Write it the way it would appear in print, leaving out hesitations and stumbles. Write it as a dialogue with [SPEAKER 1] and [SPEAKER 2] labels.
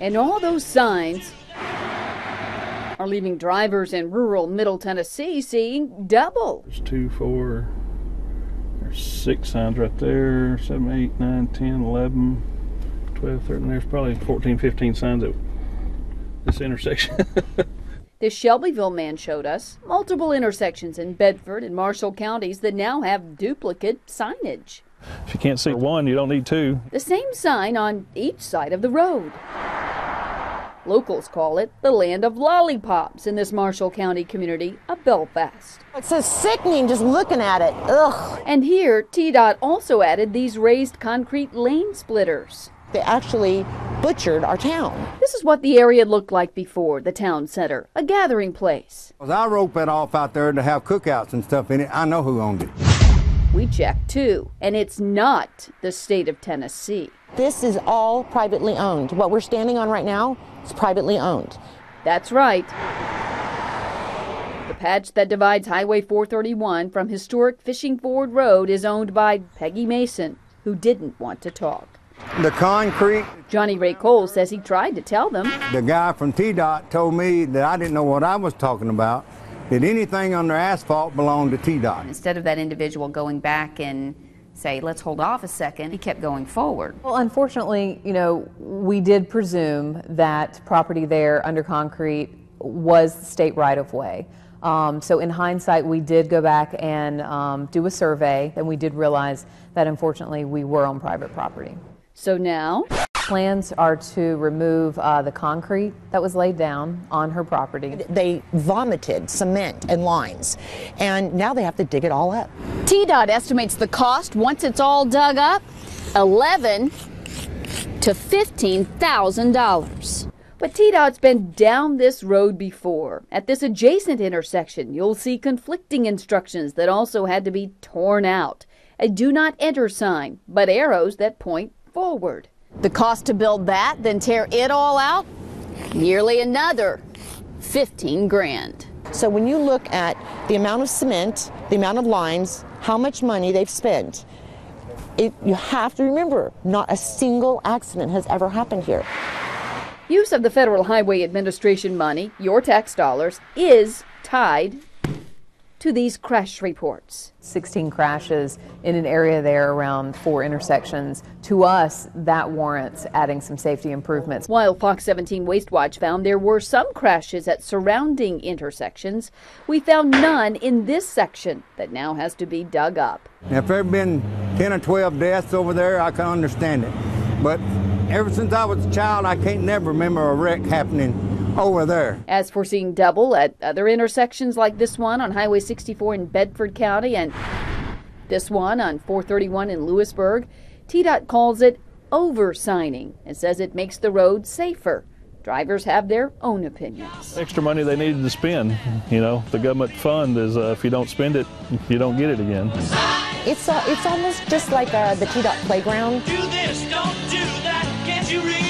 [SPEAKER 1] And all those signs are leaving drivers in rural Middle Tennessee seeing double.
[SPEAKER 2] There's 2, 4, there's 6 signs right there, 7, 8, 9, 10, 11, 12, 13, there's probably 14, 15 signs at this intersection.
[SPEAKER 1] This Shelbyville man showed us multiple intersections in Bedford and Marshall counties that now have duplicate signage.
[SPEAKER 2] If you can't see one, you don't need two.
[SPEAKER 1] The same sign on each side of the road. Locals call it the land of lollipops in this Marshall County community of Belfast.
[SPEAKER 3] It's so sickening just looking at it. Ugh.
[SPEAKER 1] And here, Tdot also added these raised concrete lane splitters.
[SPEAKER 3] They actually butchered our town.
[SPEAKER 1] This is what the area looked like before the town center, a gathering place.
[SPEAKER 4] I roped it off out there to have cookouts and stuff in it. I know who owned it.
[SPEAKER 1] We checked too, and it's not the state of Tennessee.
[SPEAKER 3] This is all privately owned. What we're standing on right now is privately owned.
[SPEAKER 1] That's right. The patch that divides Highway 431 from historic Fishing Ford Road is owned by Peggy Mason, who didn't want to talk.
[SPEAKER 4] The concrete.
[SPEAKER 1] Johnny Ray Cole says he tried to tell them.
[SPEAKER 4] The guy from Tdot told me that I didn't know what I was talking about, that anything under asphalt belonged to Tdot.
[SPEAKER 5] Instead of that individual going back and say, let's hold off a second, he kept going forward.
[SPEAKER 6] Well, unfortunately, we did presume that property there under concrete was state right-of-way. So in hindsight, we did go back and do a survey, and we did realize that unfortunately we were on private property.
[SPEAKER 1] So now?
[SPEAKER 6] Plans are to remove the concrete that was laid down on her property.
[SPEAKER 3] They vomited cement and lines, and now they have to dig it all up.
[SPEAKER 1] Tdot estimates the cost once it's all dug up, $11,000 to $15,000. But Tdot's been down this road before. At this adjacent intersection, you'll see conflicting instructions that also had to be torn out. A do not enter sign, but arrows that point forward. The cost to build that, then tear it all out? Nearly another $15,000.
[SPEAKER 3] So when you look at the amount of cement, the amount of lines, how much money they've spent, you have to remember, not a single accident has ever happened here.
[SPEAKER 1] Use of the Federal Highway Administration money, your tax dollars, is tied to these crash reports.
[SPEAKER 6] 16 crashes in an area there around 4 intersections. To us, that warrants adding some safety improvements.
[SPEAKER 1] While Fox 17 Waste Watch found there were some crashes at surrounding intersections, we found none in this section that now has to be dug up.
[SPEAKER 4] Now, if there had been 10 or 12 deaths over there, I can understand it. But ever since I was a child, I can't never remember a wreck happening over there.
[SPEAKER 1] As for seeing double at other intersections like this one on Highway 64 in Bedford County and this one on 431 in Lewisburg, Tdot calls it over-signing and says it makes the road safer. Drivers have their own opinions.
[SPEAKER 2] Extra money they needed to spend. The government fund is if you don't spend it, you don't get it again.
[SPEAKER 3] It's almost just like the Tdot playground.
[SPEAKER 7] Do this, don't do that, can't you read?